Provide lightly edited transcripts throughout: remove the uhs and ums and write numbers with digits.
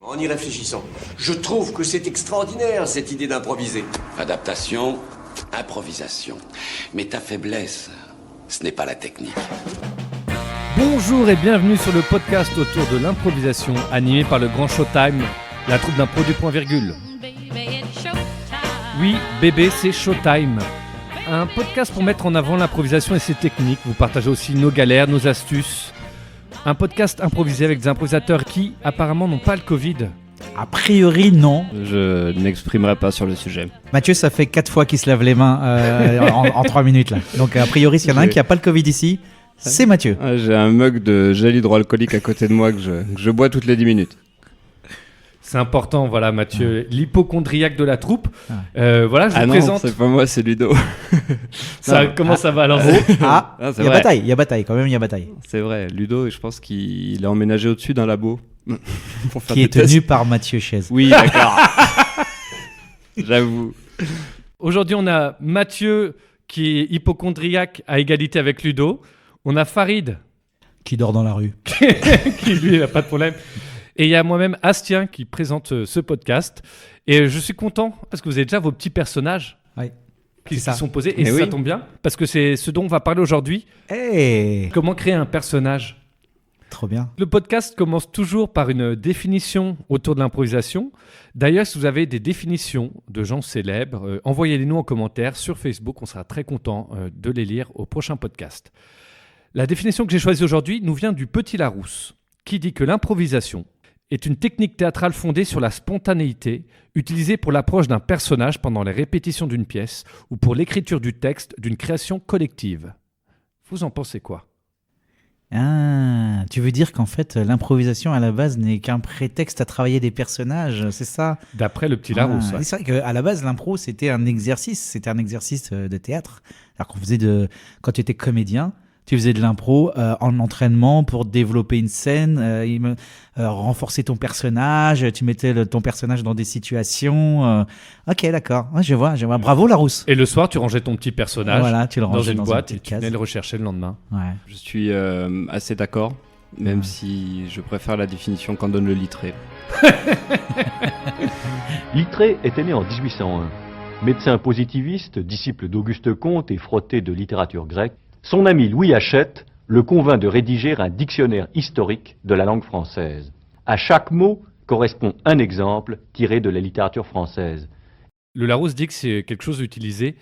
En y réfléchissant, je trouve que c'est extraordinaire, cette idée d'improviser. Adaptation, improvisation. Mais ta faiblesse, ce n'est pas la technique. Bonjour et bienvenue sur le podcast autour de l'improvisation, animé par le grand Showtime, la troupe d'impro du point virgule. Oui, bébé, c'est Showtime. Un podcast pour mettre en avant l'improvisation et ses techniques. Vous partagez aussi nos galères, nos astuces. Un podcast improvisé avec des improvisateurs qui, apparemment, n'ont pas le Covid. A priori, non. Je n'exprimerai pas sur le sujet. Mathieu, ça fait 4 fois qu'il se lave les mains en 3 minutes. Là. Donc, a priori, s'il y en a un qui n'a pas le Covid ici, c'est Mathieu. J'ai un mug de gel hydroalcoolique à côté de moi que je bois toutes les 10 minutes. C'est important, voilà, Mathieu, l'hypocondriaque de la troupe. Voilà, je vous présente. Non, c'est pas moi, c'est Ludo. Comment ça va alors? Il y a bataille, quand même, il y a bataille. C'est vrai, Ludo, je pense qu'il a emménagé au-dessus d'un labo. Pour faire qui est des tests. tenu par Mathieu Chaise. Oui, d'accord. J'avoue. Aujourd'hui, on a Mathieu qui est hypocondriaque à égalité avec Ludo. On a Farid Qui dort dans la rue. qui lui n'a pas de problème. Et il y a moi-même Astien qui présente ce podcast. Et je suis content parce que vous avez déjà vos petits personnages qui sont posés. Et ça tombe bien parce que c'est ce dont on va parler aujourd'hui. Hey, Comment créer un personnage. trop bien. Le podcast commence toujours par une définition autour de l'improvisation. D'ailleurs, si vous avez des définitions de gens célèbres, envoyez-les-nous en commentaire sur Facebook. On sera très content de les lire au prochain podcast. La définition que j'ai choisie aujourd'hui nous vient du Petit Larousse, qui dit que l'improvisation est une technique théâtrale fondée sur la spontanéité, utilisée pour l'approche d'un personnage pendant les répétitions d'une pièce ou pour l'écriture du texte d'une création collective. Vous en pensez quoi ? Ah, tu veux dire qu'en fait, l'improvisation à la base n'est qu'un prétexte à travailler des personnages, c'est ça? D'après le Petit Larousse. Ouais. C'est vrai qu'à la base, l'impro, c'était un exercice de théâtre. Alors qu'on faisait quand tu étais comédien, tu faisais de l'impro en entraînement pour développer une scène, renforcer ton personnage, tu mettais ton personnage dans des situations. Ok, d'accord, je vois. Bravo Larousse. Et le soir, tu rangeais ton petit personnage tu le dans rangeais une boîte une et tu case. venais le rechercher le lendemain. Ouais. Je suis assez d'accord, même si je préfère la définition qu'en donne le Littré. Littré était né en 1801. Médecin positiviste, disciple d'Auguste Comte et frotté de littérature grecque, son ami Louis Hachette le convainc de rédiger un dictionnaire historique de la langue française. À chaque mot correspond un exemple tiré de la littérature française. Le Larousse dit que c'est quelque chose utilisé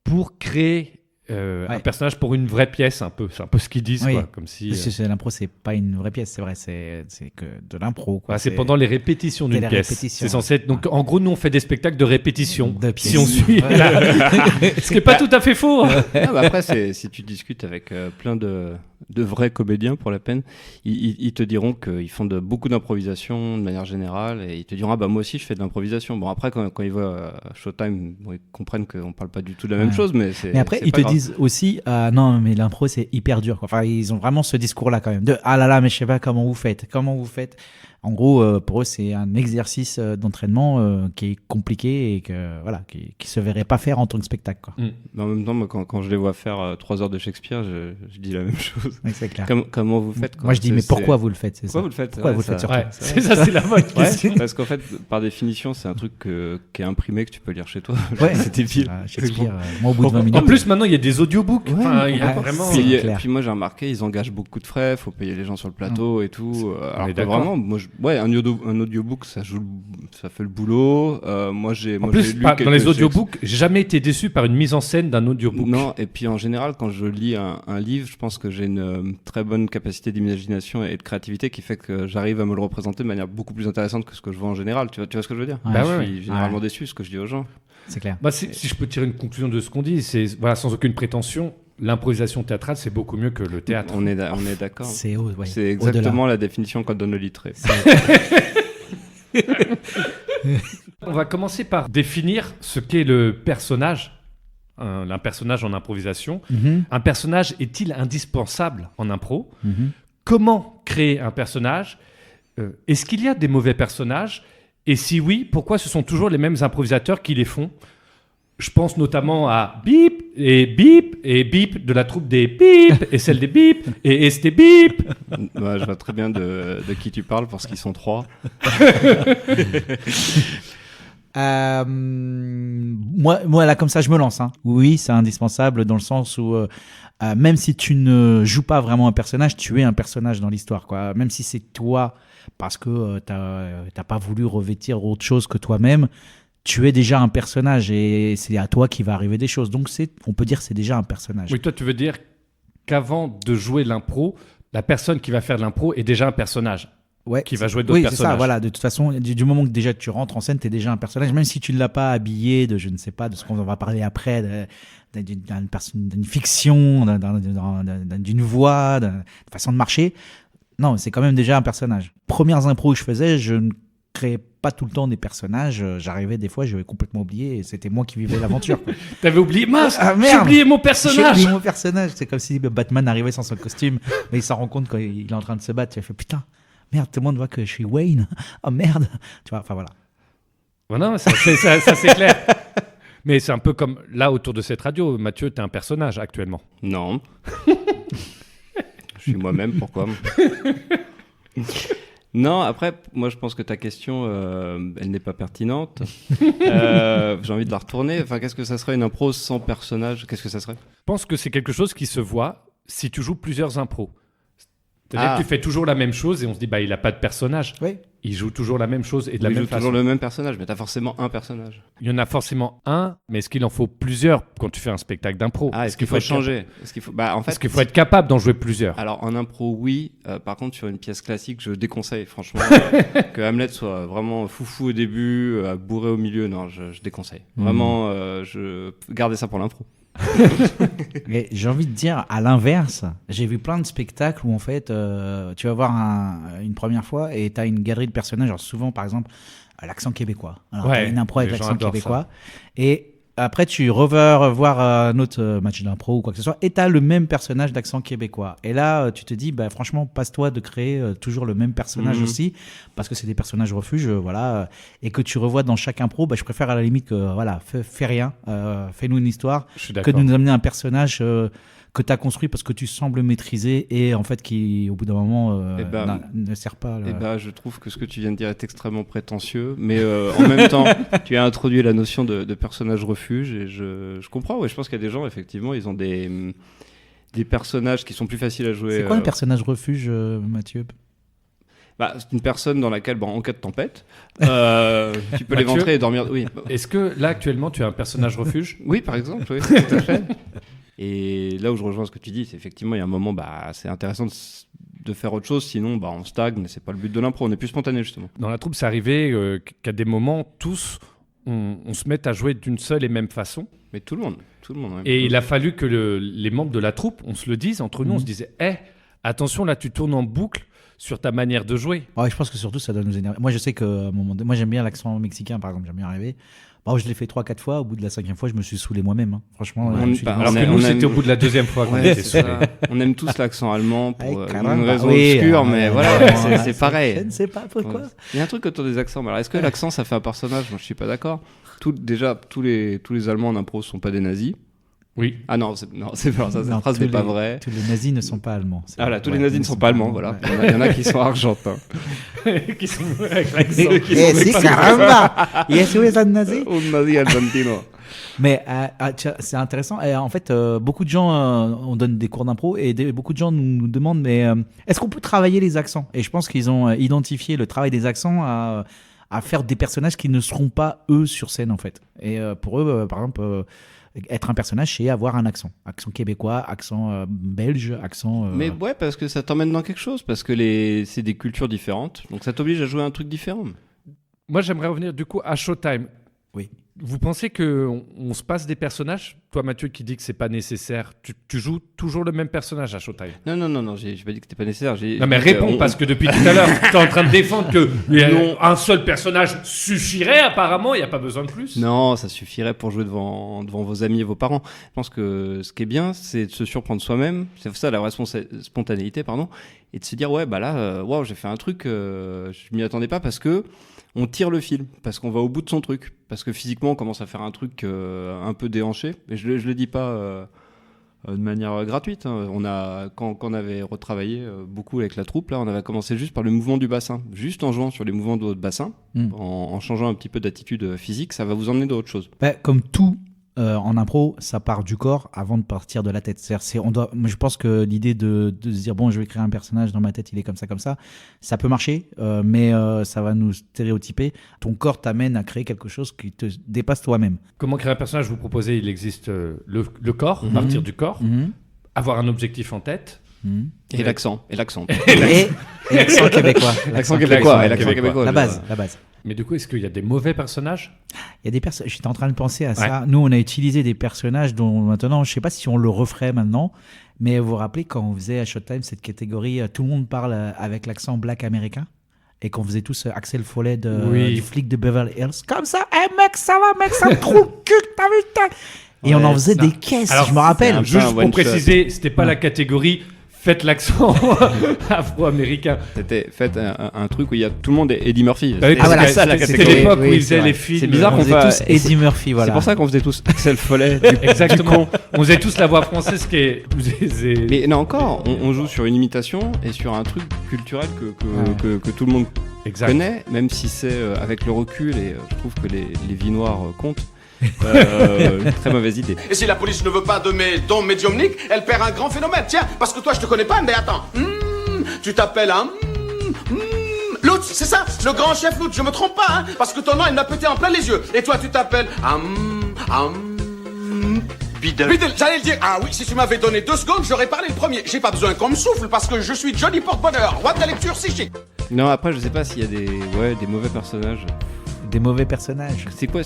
pour créer un personnage pour une vraie pièce, c'est un peu ce qu'ils disent. Oui. Quoi, comme si, Parce que l'impro, c'est pas une vraie pièce, c'est vrai, c'est que de l'impro. Quoi. c'est pendant les répétitions d'une pièce. C'est censé être. Donc, en gros, nous, on fait des spectacles de répétition. De pièces. Si on suit. Ce qui n'est pas tout à fait faux. Après, si tu discutes avec plein de vrais comédiens, pour la peine, ils te diront qu'ils font beaucoup d'improvisation de manière générale, et ils te diront moi aussi je fais de l'improvisation. Bon, après quand ils voient Showtime, ils comprennent qu'on parle pas du tout de la même chose, mais après ils te disent aussi non mais l'impro c'est hyper dur quoi. Enfin ils ont vraiment ce discours là quand même de ah là là mais je sais pas comment vous faites. En gros, pour eux, c'est un exercice d'entraînement qui est compliqué et qui se verrait pas faire en tant que spectacle. Quoi. Mais en même temps, moi, quand je les vois faire 3 heures de Shakespeare, je dis la même chose. Oui, c'est clair. Comment vous faites quoi. Moi, je dis, mais pourquoi vous le faites? Pourquoi vous le faites Pourquoi vous le faites surtout? C'est ça, c'est la bonne question. Parce qu'en fait, par définition, c'est un truc qui est imprimé, que tu peux lire chez toi. Ouais, c'était pile. Shakespeare, moi, au bout de 20 minutes. En plus, maintenant, il y a des audiobooks. Il y a vraiment. Puis moi, j'ai remarqué, ils engagent beaucoup de frais, faut payer les gens sur le plateau et tout. Alors que vraiment, moi, un audiobook, ça fait le boulot. Moi, j'ai lu dans les audiobooks, j'ai jamais été déçu par une mise en scène d'un audiobook. Non, et puis en général, quand je lis un livre, je pense que j'ai une très bonne capacité d'imagination et de créativité qui fait que j'arrive à me le représenter de manière beaucoup plus intéressante que ce que je vois en général. Tu vois ce que je veux dire? Je suis généralement déçu, ce que je dis aux gens. C'est clair. Si je peux tirer une conclusion de ce qu'on dit, c'est sans aucune prétention. L'improvisation théâtrale, c'est beaucoup mieux que le théâtre. On est d'accord. C'est exactement la définition qu'on donne le Littré. On va commencer par définir ce qu'est le personnage. Un personnage en improvisation. Un personnage est-il indispensable en impro? Comment créer un personnage? Est-ce qu'il y a des mauvais personnages? Et si oui, pourquoi ce sont toujours les mêmes improvisateurs qui les font? Je pense notamment à Bip, et bip de la troupe des bip, et celle des bip, et c'était bip. Ouais, je vois très bien de qui tu parles parce qu'ils sont 3. Moi, là, comme ça, je me lance. Hein. Oui, c'est indispensable dans le sens où, même si tu ne joues pas vraiment un personnage, tu es un personnage dans l'histoire, quoi. Même si c'est toi, parce que t'as pas voulu revêtir autre chose que toi-même, tu es déjà un personnage et c'est à toi qu'il va arriver des choses. Donc, on peut dire que c'est déjà un personnage. Oui, toi, tu veux dire qu'avant de jouer l'impro, la personne qui va faire de l'impro est déjà un personnage. Ouais, qui va jouer d'autres oui, personnages. c'est ça, voilà. De toute façon, du moment que déjà tu rentres en scène, tu es déjà un personnage, même si tu ne l'as pas habillé de, je ne sais pas, de ce qu'on va parler après, d'une fiction, d'une voix, d'une façon de marcher. Non, c'est quand même déjà un personnage. Premières impros que je faisais, je ne créais pas tout le temps des personnages. J'arrivais des fois, j'avais complètement oublié et c'était moi qui vivais l'aventure. T'avais oublié, mince, Ah, j'ai merde. oublié mon J'ai personnage. oublié mon personnage. C'est comme si Batman arrivait sans son costume, mais il s'en rend compte quand il est en train de se battre. Il fait putain. Merde, tout le monde voit que je suis Wayne. Oh merde. Tu vois, enfin voilà. Voilà, ça c'est clair. Mais c'est un peu comme là autour de cette radio, Mathieu, t'es un personnage actuellement. Non. Je suis moi-même, pourquoi? Non, après, moi je pense que ta question, elle n'est pas pertinente. J'ai envie de la retourner. Enfin, qu'est-ce que ça serait une impro sans personnage? Qu'est-ce que ça serait? Je pense que c'est quelque chose qui se voit si tu joues plusieurs impros. C'est-à-dire Ah. que tu fais toujours la même chose et on se dit, bah, il a pas de personnage. Oui. Il joue toujours la même chose et de la Il même joue façon. toujours le même personnage, mais t'as forcément un personnage. Il y en a forcément un, mais est-ce qu'il en faut plusieurs quand tu fais un spectacle d'impro? Ah, est-ce qu'il faut être changer? Est-ce qu'il faut... Bah, en fait, Est-ce qu'il faut être capable d'en jouer plusieurs? Alors en impro, oui. Par contre, sur une pièce classique, je déconseille, franchement, que Hamlet soit vraiment foufou au début, bourré au milieu. Non, je déconseille. Vraiment, gardez ça pour l'impro. Mais j'ai envie de dire, à l'inverse, j'ai vu plein de spectacles où en fait, tu vas voir une première fois et tu as une galerie de personnages, genre souvent par exemple l'accent québécois. Alors Ouais, t'as une impro avec les gens l'accent adorent québécois. Et après tu vas voir un autre match d'impro ou quoi que ce soit et tu as le même personnage d'accent québécois. Et là, tu te dis, bah, franchement, passe-toi de créer toujours le même personnage aussi, parce que c'est des personnages refuges, voilà, et que tu revois dans chaque impro. Bah, je préfère à la limite que, voilà, fais rien, fais-nous une histoire, Je suis que d'accord. de nous amener un personnage que tu as construit parce que tu sembles maîtriser et en fait qui au bout d'un moment ne sert pas. Eh ben, je trouve que ce que tu viens de dire est extrêmement prétentieux, mais en même temps, tu as introduit la notion de personnage refuge et je comprends. Ouais, je pense qu'il y a des gens, effectivement, ils ont des personnages qui sont plus faciles à jouer. C'est quoi un personnage refuge, Mathieu? Bah, c'est une personne dans laquelle, en cas de tempête, tu peux l'éventrer et dormir. Oui, Est-ce que là, actuellement, tu as un personnage refuge? oui, par exemple, oui, tout à fait. Et là où je rejoins ce que tu dis, c'est effectivement, il y a un moment, c'est intéressant de faire autre chose, sinon on stagne, c'est pas le but de l'impro, on est plus spontané justement. Dans la troupe, c'est arrivé qu'à des moments, tous, on se mette à jouer d'une seule et même façon. Mais tout le monde. Ouais. Et il a fallu que les membres de la troupe, on se le dise entre nous, on se disait, attention, là, tu tournes en boucle sur ta manière de jouer. Ouais, je pense que surtout ça doit nous énerver. Moi je sais que un moment moi j'aime bien l'accent mexicain par exemple, j'aime bien arriver. Bon, je l'ai fait 3-4 fois, au bout de la 5e fois je me suis saoulé moi-même, hein. Franchement. Alors que nous, c'était au bout de la 2e fois qu'on était c'est saoulés. ça. On aime tous l'accent allemand pour caramba, une raison oui, obscure, mais voilà, c'est Je pareil. ne sais pas pourquoi. Ouais. Il y a un truc autour des accents. Mais alors, est-ce que l'accent ça fait un personnage? Moi je suis pas d'accord. Déjà, tous les Allemands en impro sont pas des nazis. Oui. Ah non, c'est pas ça, cette Non, phrase tous n'est pas les- vraie. Tous les nazis ne sont pas allemands. Ah voilà, tous les nazis ne sont pas allemands, voilà. Ouais. Il y en a qui sont argentins. Qui sont avec l'accent. Si, caramba! Yes, oui, c'est un nazi. Un nazi argentino. Mais tiens, c'est intéressant. Et, en fait, beaucoup de gens, on donne des cours d'impro et beaucoup de gens nous demandent, mais est-ce qu'on peut travailler les accents? Et je pense qu'ils ont identifié le travail des accents à faire des personnages qui ne seront pas eux sur scène en fait. Et pour eux, par exemple, être un personnage, c'est avoir un accent québécois, accent belge, accent. Mais ouais, parce que ça t'emmène dans quelque chose, parce que c'est des cultures différentes, donc ça t'oblige à jouer un truc différent. Moi, j'aimerais revenir du coup à Showtime. Oui. Vous pensez qu'on se passe des personnages? Toi, Mathieu, qui dit que c'est pas nécessaire, tu joues toujours le même personnage à Showtime? Non, j'ai pas dit que c'était pas nécessaire. Non, mais réponds, parce que depuis tout à l'heure, tu es en train de défendre que un seul personnage suffirait, apparemment, il n'y a pas besoin de plus. Non, ça suffirait pour jouer devant vos amis et vos parents. Je pense que ce qui est bien, c'est de se surprendre soi-même. C'est ça la vraie spontanéité, pardon. et de se dire ouais bah là waouh j'ai fait un truc je m'y attendais pas parce que on tire le film, parce qu'on va au bout de son truc, parce que physiquement on commence à faire un truc un peu déhanché, et je le dis pas de manière gratuite, hein. Quand on avait retravaillé beaucoup avec la troupe, là, on avait commencé juste par le mouvement du bassin, juste en jouant sur les mouvements de votre bassin, en changeant un petit peu d'attitude physique, ça va vous emmener dans autre chose. Bah, comme tout en impro, ça part du corps avant de partir de la tête. Moi, je pense que l'idée de se dire bon, je vais créer un personnage dans ma tête, il est comme ça, ça peut marcher, mais ça va nous stéréotyper. Ton corps t'amène à créer quelque chose qui te dépasse toi-même. Comment créer un personnage? Vous proposez, il existe le corps, partir du corps, avoir un objectif en tête. Et l'accent. Et l'accent québécois. L'accent québécois. La base. Mais du coup, est-ce qu'il y a des mauvais personnages? Il y a des personnes. J'étais en train de penser à ça. Nous, on a utilisé des personnages dont maintenant, je sais pas si on le referait maintenant, mais vous vous rappelez quand on faisait à Showtime cette catégorie, tout le monde parle avec l'accent black américain, et qu'on faisait tous Axel Follet du flic de Beverly Hills, comme ça. Hey mec, ça me trouve cul, t'as vu ça? Et on en faisait des caisses. Alors, je me rappelle. Juste pour préciser, c'était pas la catégorie. Faites l'accent afro-américain. Faites un truc où il y a tout le monde est Eddie Murphy. Voilà, c'était l'époque où ils faisaient les films. C'est bizarre qu'on faisait tous Eddie Murphy, voilà. C'est pour ça qu'on faisait tous Axel Follet. Exactement. On faisait tous la voix française qui est. Mais non, encore, on joue sur une imitation et sur un truc culturel que tout le monde connaît, même si c'est avec le recul, et je trouve que les vies noires comptent. Très mauvaise idée. Et si la police ne veut pas de mes dons médiumniques, elle perd un grand phénomène. Tiens, parce que toi je te connais pas, mais attends. Tu t'appelles Lutz, c'est ça, le grand chef Lutz, je me trompe pas, hein, parce que ton nom il m'a pété en plein les yeux. Et toi tu t'appelles Biddle, j'allais le dire. Ah oui, si tu m'avais donné 2 secondes, j'aurais parlé le premier. J'ai pas besoin qu'on me souffle parce que je suis Johnny Porte-Bonheur, roi de la lecture si chic. Non, après je sais pas s'il y a des mauvais personnages. Des mauvais personnages. C'est quoi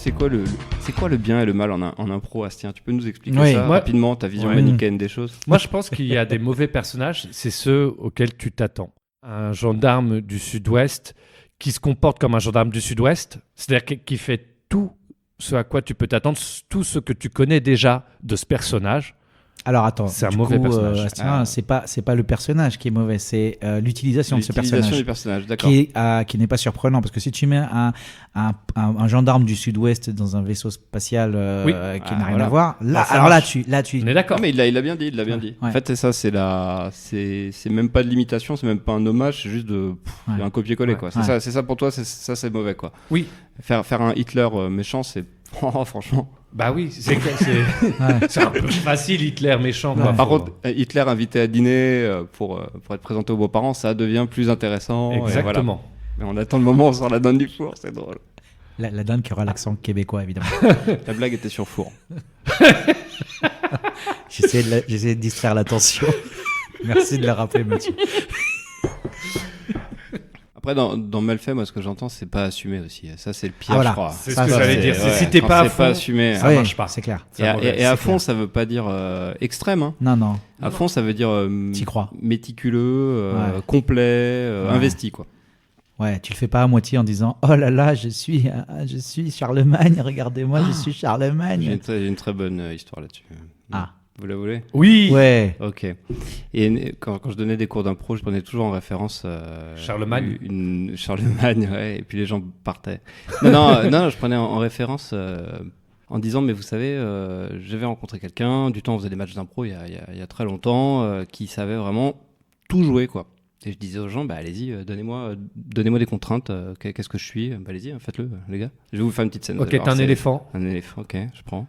le bien et le mal en impro, Astien? Tu peux nous expliquer ça rapidement, ta vision manichéenne des choses? Moi, je pense qu'il y a des mauvais personnages, c'est ceux auxquels tu t'attends. Un gendarme du Sud-Ouest qui se comporte comme un gendarme du Sud-Ouest, c'est-à-dire qui fait tout ce à quoi tu peux t'attendre, tout ce que tu connais déjà de ce personnage. Alors attends, c'est un mauvais personnage. Astien, c'est pas le personnage qui est mauvais, c'est l'utilisation de ce personnage. L'utilisation du personnage, d'accord. Qui n'est pas surprenant, parce que si tu mets un gendarme du Sud-Ouest dans un vaisseau spatial qui n'a rien à voir, là tu. On est d'accord. Non, mais il l'a bien dit, dit. Ouais. En fait, c'est ça, c'est même pas de l'imitation, c'est même pas un hommage, c'est juste un copier-coller, quoi. C'est ça pour toi, c'est mauvais, quoi. Oui. Faire un Hitler méchant, c'est franchement. Bah oui, c'est un peu facile, Hitler méchant. Quoi. Par contre, Hitler invité à dîner pour être présenté aux beaux-parents, ça devient plus intéressant. Exactement. Mais on attend le moment où on sort la dinde du four, c'est drôle. La dinde qui aura l'accent québécois, évidemment. La blague était sur four. J'essayais de distraire l'attention. Merci de le rappeler, Mathieu. Après, dans Malfait, moi, ce que j'entends, c'est pas assumé aussi. Ça, c'est le pire, je crois. C'est ce que j'allais dire. Si t'es pas à fond, pas assumé, ça marche pas. C'est clair. Et à fond, ça veut pas dire extrême. Hein. Non. À fond, ça veut dire t'y crois. Méticuleux, complet, investi, quoi. Ouais, tu le fais pas à moitié en disant oh là là, je suis Charlemagne, regardez-moi, je suis Charlemagne. J'ai une très bonne histoire là-dessus. Vous la voulez? Oui. Ouais. Ok. Et quand je donnais des cours d'impro, je prenais toujours en référence Charlemagne. Charlemagne, ouais. Et puis les gens partaient. Non, je prenais en référence en disant mais vous savez, j'avais rencontré quelqu'un du temps on faisait des matchs d'impro il y a très longtemps qui savait vraiment tout jouer, quoi. Et je disais aux gens, allez-y, donnez-moi des contraintes. Qu'est-ce que je suis? Allez-y, faites-le, les gars. Je vais vous faire une petite scène. Ok, t'es un éléphant. Un éléphant, ok, je prends.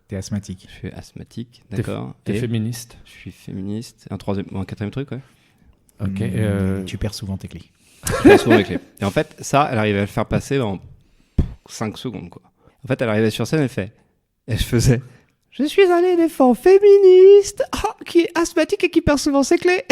T'es asthmatique. Je suis asthmatique, d'accord. T'es féministe. Je suis féministe. Un quatrième truc, ouais. Ok. Tu perds souvent tes clés. Je perds souvent les clés. Et en fait, ça, elle arrivait à le faire passer en 5 secondes, quoi. En fait, elle arrivait sur scène, elle faisait « Je suis un éléphant féministe qui est asthmatique et qui perd souvent ses clés. »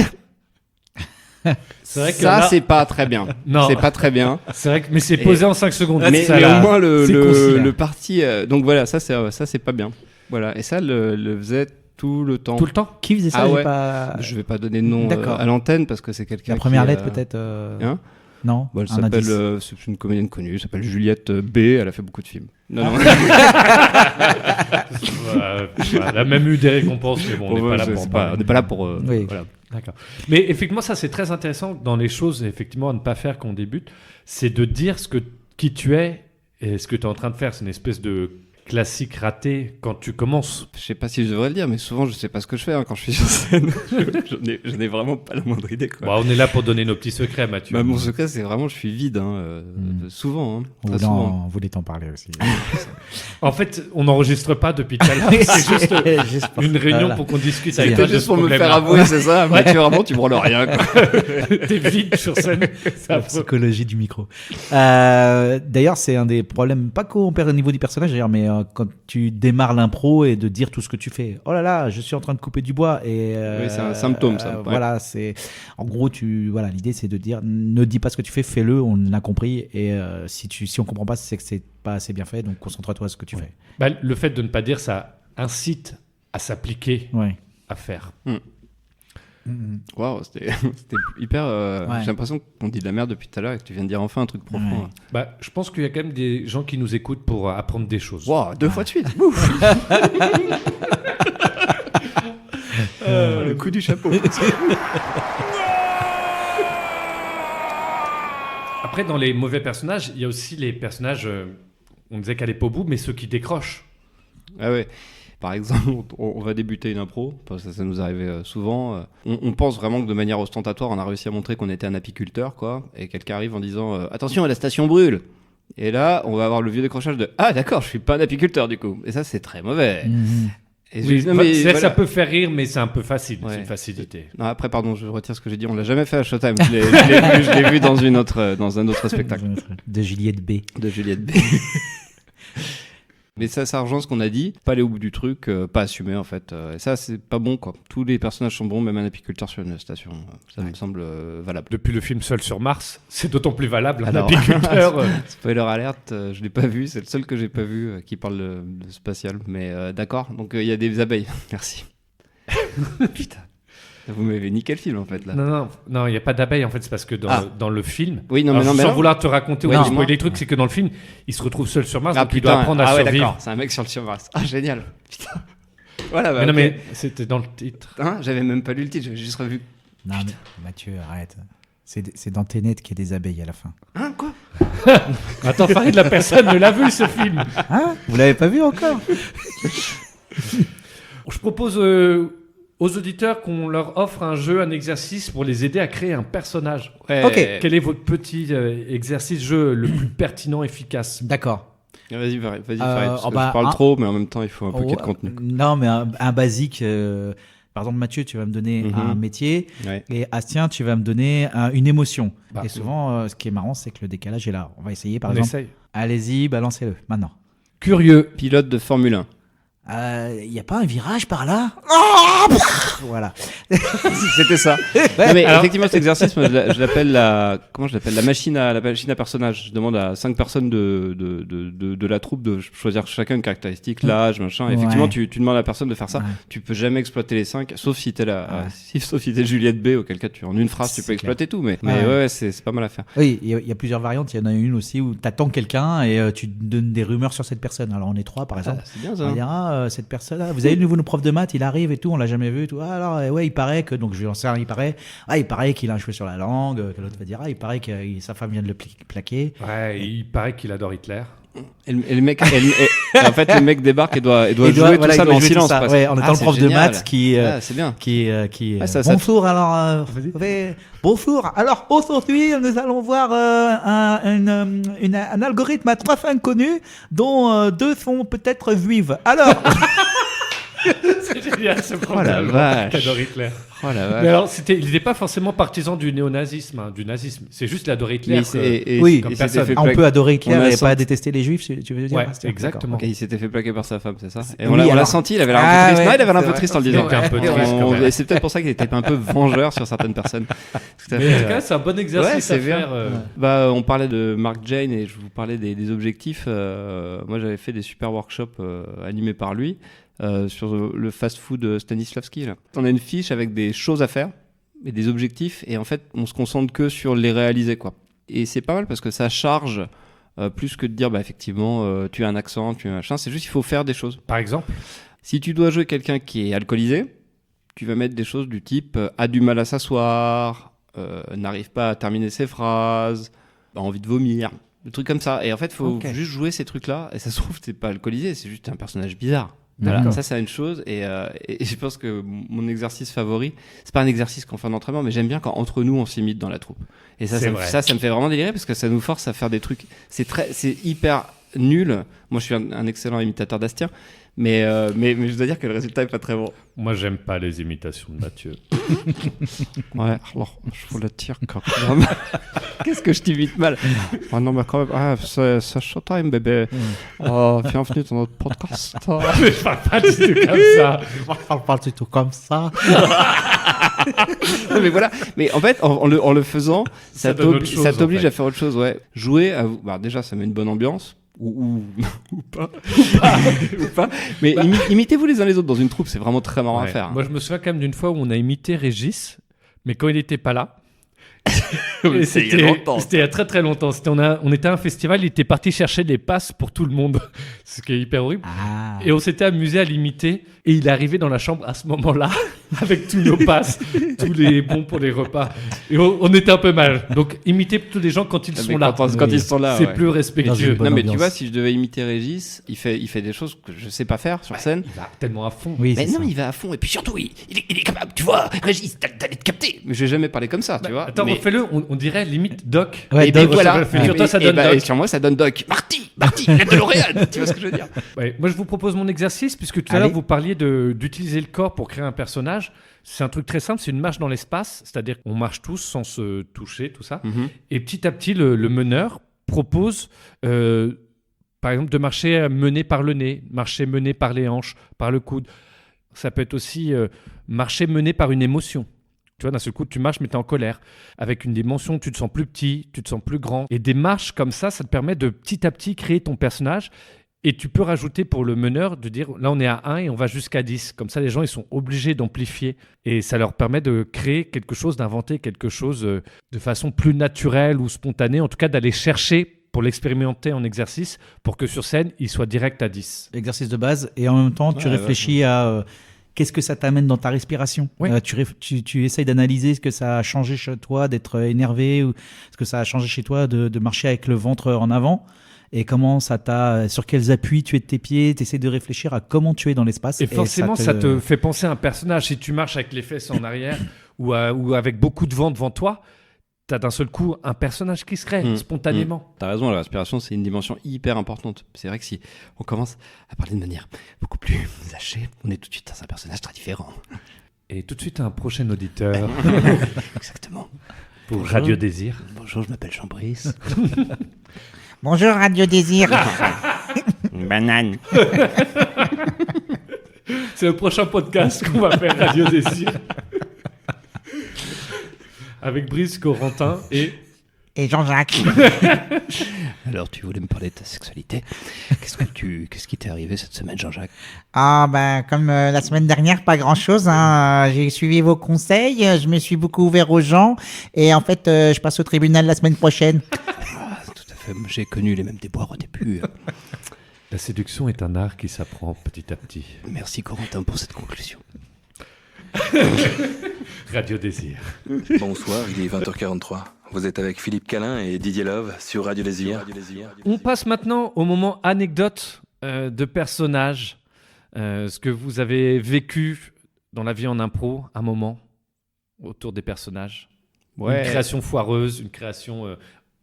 C'est vrai que ça, là... c'est pas très bien. Non. C'est pas très bien. C'est vrai que mais c'est posé en 5 secondes. Mais ça, au moins le concis, parti. Donc voilà, ça c'est pas bien. Voilà. Et ça le faisait tout le temps. Tout le temps. Qui faisait ça? Je vais pas donner de nom à l'antenne parce que c'est quelqu'un. La première lettre peut-être. Hein? Non. Bah, elle Un s'appelle, indice. c'est une comédienne connue, elle s'appelle Juliette B. Elle a fait beaucoup de films. Non, non. Elle a même eu des récompenses, mais bon, on n'est pas là pour en on parler. n'est pas là pour. Oui. Voilà. D'accord. Mais effectivement, ça c'est très intéressant dans les choses effectivement à ne pas faire quand on débute, c'est de dire qui tu es et ce que tu es en train de faire. C'est une espèce de classique raté quand tu commences. Je sais pas si je devrais le dire, mais souvent je sais pas ce que je fais quand je suis sur scène. je n'ai vraiment pas la moindre idée. Quoi. Bon, on est là pour donner nos petits secrets, Mathieu. Bah, mon secret, c'est vraiment je suis vide, souvent. Très souvent. On voulait t'en parler aussi. En fait, on n'enregistre pas depuis tout à l'heure. C'est juste une réunion Voilà. pour qu'on discute C'est avec bien. toi de Juste ce pour me faire problème-là. avouer, c'est ça. Mathieu, vraiment, tu branles rien. Quoi. T'es vide sur scène. C'est La affreux. psychologie du micro. D'ailleurs, c'est un des problèmes, pas qu'au niveau du personnage d'ailleurs, mais quand tu démarres l'impro et de dire tout ce que tu fais. Oh là là, je suis en train de couper du bois et Oui, c'est un symptôme, ça. Ouais. Voilà, c'est en gros l'idée c'est de dire ne dis pas ce que tu fais, fais-le, on l'a compris et si on comprend pas, c'est que c'est pas assez bien fait, donc concentre-toi sur ce que tu fais. Bah, le fait de ne pas dire, ça incite à s'appliquer, Ouais. à faire. Waouh, c'était hyper. Ouais. J'ai l'impression qu'on dit de la merde depuis tout à l'heure et que tu viens de dire enfin un truc profond. Ouais. Là. Bah, je pense qu'il y a quand même des gens qui nous écoutent pour apprendre des choses. Waouh, 2 fois de suite. Ouf. Le coup du chapeau. Après, dans les mauvais personnages, il y a aussi les personnages, on disait qu'elle est pas au bout, mais ceux qui décrochent. Ah ouais. Par exemple, on va débuter une impro, parce que ça nous arrivait souvent. On pense vraiment que de manière ostentatoire, on a réussi à montrer qu'on était un apiculteur, quoi. Et quelqu'un arrive en disant attention, la station brûle. Et là, on va avoir le vieux décrochage de ah d'accord, je suis pas un apiculteur du coup. Et ça, c'est très mauvais. Et Oui, non, mais c'est-à-dire que ça voilà. peut faire rire, mais c'est un peu facile. Ouais. C'est une facilité. Non, après, pardon, je retire ce que j'ai dit. On l'a jamais fait à Showtime. Je l'ai vu dans un autre spectacle De Juliette B. de Juliette B. Mais ça rejoint ce qu'on a dit. Pas aller au bout du truc, pas assumer en fait. Et ça, c'est pas bon quoi. Tous les personnages sont bons, même un apiculteur sur une station. Ça me semble valable. Depuis le film Seul sur Mars, c'est d'autant plus valable. Un Alors, apiculteur. Spoiler alerte, je l'ai pas vu. C'est le seul que j'ai pas vu qui parle de spatial. Mais d'accord. Donc il y a des abeilles. Merci. Putain. Vous m'avez niqué le film en fait là. Non, il n'y a pas d'abeilles en fait, c'est parce que dans le film. Oui, non, alors, mais non, mais sans non. vouloir te raconter ou Ouais, te dis-moi. spoiler des trucs, c'est que dans le film, il se retrouve seul sur Mars, Ah donc il doit putain, apprendre à ouais, survivre. d'accord. C'est un mec sur le sur Mars. Ah génial. Putain. Voilà. Bah, Mais non, ok. mais c'était dans le titre. Hein, j'avais même pas lu le titre. J'avais juste revu. Non, mais Mathieu, arrête. C'est dans Tenet qu'il y a des abeilles à la fin. Hein quoi? Attends, Farid, la personne ne l'a vu ce film. Hein? Vous l'avez pas vu encore? Je propose aux auditeurs qu'on leur offre un jeu, un exercice pour les aider à créer un personnage. Ouais. Ok. Quel est votre petit exercice jeu le plus pertinent, efficace? D'accord. Vas-y, Farid, parce oh que bah, je parle un- trop, mais en même temps, il faut un peu qu'il y ait de Oh, contenu. Non, mais un basique. Par exemple, Mathieu, tu vas me donner Mhm. un métier Ouais. et Astien, tu vas me donner une émotion. Bah, et souvent, ce qui est marrant, c'est que le décalage est là. On va essayer, par On exemple. essaye. Allez-y, balancez-le, maintenant. Curieux. Pilote de Formule 1. Il n'y a pas un virage par là? Voilà. C'était ça. Non, mais effectivement, cet exercice, moi, je l'appelle comment je l'appelle? La machine à personnage. Je demande à 5 personnes de la troupe de choisir chacun une caractéristique, l'âge, machin. Et effectivement, Ouais. tu demandes à la personne de faire ça. Ouais. Tu peux jamais exploiter les 5, sauf si t'es sauf si t'es Juliette B, auquel cas en une phrase, tu C'est peux exploiter tout. Mais Ouais. ouais, c'est pas mal à faire. Oui, il y a plusieurs variantes. Il y en a une aussi où tu attends quelqu'un et tu donnes des rumeurs sur cette personne. Alors, on est 3, par exemple. C'est bien On ça. va dire, cette personne-là, vous avez le nouveau prof de maths, il arrive et tout, on l'a jamais vu. Tout. Ah, alors, ouais, il paraît que, donc je vais lancer il paraît qu'il a un cheveu sur la langue, que l'autre va dire, il paraît que sa femme vient de le plaquer. Ouais, il paraît qu'il adore Hitler. Et le mec, en fait, le mec débarque et doit Et jouer tout ça il doit dans le jouer tout silence. ça. presque. Ouais, en étant Ah, le prof c'est de génial. maths qui C'est bien. ça, bonjour, alors, bonjour, alors aujourd'hui, nous allons voir un algorithme à 3 fins connues, dont 2 sont peut-être juives. Alors, C'est génial ce Oh la problème. vache. J'adore Hitler. Oh la vache. Mais alors, il n'était pas forcément partisan du néonazisme, du nazisme. C'est juste qu'il adorait Hitler. Mais oui, comme il s'était personne. fait on peut adorer Hitler on a et senti- pas détester les juifs, tu veux dire? Ouais, Bastien? exactement. D'accord. Et il s'était fait plaquer par sa femme, c'est ça? Et Oui, on l'a alors- senti, il avait l'air un Ah peu triste. ouais, Non, il avait l'air un c'est peu vrai. triste en le Il disant. était un peu triste, quand même. Et c'est peut-être pour ça qu'il était un peu vengeur sur certaines personnes. Tout à Mais en fait. tout cas, c'est un bon exercice Ouais, c'est à bien. faire. Bah, on parlait de Mark Jane et je vous parlais des objectifs. Moi, j'avais fait des super workshops animés par lui sur le fast-food Stanislavski. Là. On a une fiche avec des choses à faire et des objectifs et en fait, on se concentre que sur les réaliser, quoi. Et c'est pas mal parce que ça charge plus que de dire effectivement tu as un accent, tu as un machin. C'est juste il faut faire des choses. Par exemple, Si tu dois jouer quelqu'un qui est alcoolisé, tu vas mettre des choses du type a du mal à s'asseoir, n'arrive pas à terminer ses phrases, a envie de vomir, des trucs comme ça. Et en fait, il faut juste jouer ces trucs-là. Et ça se trouve, t'es pas alcoolisé, c'est juste un personnage bizarre. Voilà, D'accord. ça c'est une chose. Et je pense que mon exercice favori, c'est pas un exercice qu'on fait en entraînement, mais j'aime bien quand entre nous on s'imite dans la troupe. Et ça, C'est ça, me- vrai. ça me fait vraiment délirer parce que ça nous force à faire des trucs. C'est hyper nul. Moi, je suis un excellent imitateur d'Astien. Mais je dois dire que le résultat est pas très bon. moi j'aime pas les imitations de Mathieu. Ouais, alors, je vous le tire quand même. Qu'est-ce que je t'imite mal? Ah non, mais quand même, c'est Showtime, bébé. Bienvenue dans notre podcast. Mais je parle pas du tout comme ça. On parle du tout comme ça. Non, mais voilà. Mais en fait, en le faisant, Ça donne autre chose, ça t'oblige en fait. à faire autre chose, ouais. Jouer, déjà, ça met une bonne ambiance. Ou pas. Ou pas. Mais imitez-vous les uns les autres dans une troupe, c'est vraiment très marrant à Ouais. faire. Moi je me souviens quand même d'une fois où on a imité Régis, mais quand il n'était pas là. Mais Et c'est il y a longtemps, C'était il y a très très longtemps. On était à un festival, il était parti chercher des passes pour tout le monde. Ce qui est hyper horrible. Ah. Et on s'était amusé à l'imiter. Et il est arrivé dans la chambre à ce moment-là, avec tous nos passes, tous les bons pour les repas. Et on était un peu mal. Donc, imitez tous les gens quand ils Mais sont là. quand ils sont là, C'est ouais. plus Dans respectueux. une bonne Non, mais tu ambiance. vois, si je devais imiter Régis, il fait des choses que je sais pas faire sur scène. Il va tellement à fond. Oui, Mais c'est non, ça. il va à fond. Et puis surtout, il est capable, tu vois, Régis, t'allais te capter. Mais je vais jamais parler comme ça, tu vois. Attends, mais... refais-le. On dirait limite Doc. Ouais, et Doc, puis voilà. ça va, sur toi, ça donne et Doc. sur moi, ça donne Doc. Marty, la DeLorean. Tu vois ce que je veux dire? Ouais, moi, je vous propose mon exercice, puisque tout à Allez. l'heure, vous parliez d'utiliser le corps pour créer un personnage. C'est un truc très simple, c'est une marche dans l'espace, c'est-à-dire qu'on marche tous sans se toucher, tout ça. Et petit à petit, le meneur propose, par exemple, de marcher mené par le nez, marcher mené par les hanches, par le coude. Ça peut être aussi marcher mené par une émotion. Tu vois, d'un seul coup, tu marches, mais tu es en colère. Avec une dimension, tu te sens plus petit, tu te sens plus grand. Et des marches comme ça te permet de petit à petit créer ton personnage. Et tu peux rajouter pour le meneur de dire, là, on est à 1 et on va jusqu'à 10. Comme ça, les gens, ils sont obligés d'amplifier. Et ça leur permet de créer quelque chose, d'inventer quelque chose de façon plus naturelle ou spontanée. En tout cas, d'aller chercher pour l'expérimenter en exercice pour que sur scène, il soit direct à 10. Exercice de base. Et en même temps, tu Ouais, réfléchis à qu'est-ce que ça t'amène dans ta respiration. Oui. Tu essayes d'analyser ce que ça a changé chez toi d'être énervé ou ce que ça a changé chez toi de marcher avec le ventre en avant. Et comment ça t'a, sur quels appuis tu es de tes pieds, tu essaies de réfléchir à comment tu es dans l'espace. Et forcément, ça te fait penser à un personnage. Si tu marches avec les fesses en arrière ou avec beaucoup de vent devant toi, tu as d'un seul coup un personnage qui se crée spontanément. T'as raison, la respiration, c'est une dimension hyper importante. C'est vrai que si on commence à parler de manière beaucoup plus hachée, on est tout de suite dans un personnage très différent. Et tout de suite, un prochain auditeur Exactement. pour Radio Désir. Bonjour, je m'appelle Jean-Brice. Bonjour Radio Désir. Banane. C'est le prochain podcast qu'on va faire Radio Désir. Avec Brice, Corentin et... Et Jean-Jacques. Alors, tu voulais me parler de ta sexualité. Qu'est-ce qui t'est arrivé cette semaine, Jean-Jacques? Ah ben comme la semaine dernière, pas grand-chose. Hein. J'ai suivi vos conseils, je me suis beaucoup ouvert aux gens et en fait, je passe au tribunal la semaine prochaine. Ah, tout à fait. J'ai connu les mêmes déboires au début. La séduction est un art qui s'apprend petit à petit. Merci, Corentin, pour cette conclusion. Radio Désir. Bonsoir, il est 20h43. Vous êtes avec Philippe Calin et Didier Love sur Radio Désir. On passe maintenant au moment anecdote de personnages. Ce que vous avez vécu dans la vie en impro, un moment autour des personnages. Ouais. Une création foireuse, une création